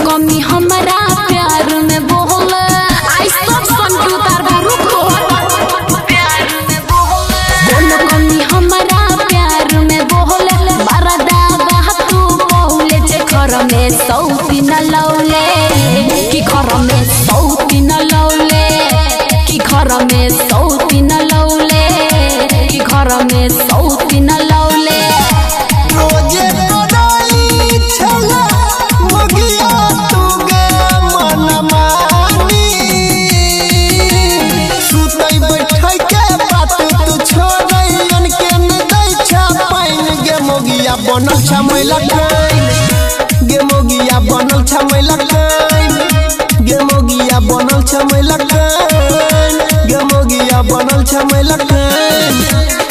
कमी हमारा प्यार में बोल आई सब संतु तार प्यार में बोल कमी हमारा प्यार में बोल बरदा तू बोले जे घर में सौती न लौले कि घर में सौती न लौले कि घर में सौती न लौले कि घर में सौती न लौले बनल छमै लखन गे मोगिया बनल छमै लखन गे मोगिया बनल छमै लखन गे मोगिया बनल छमै लखन।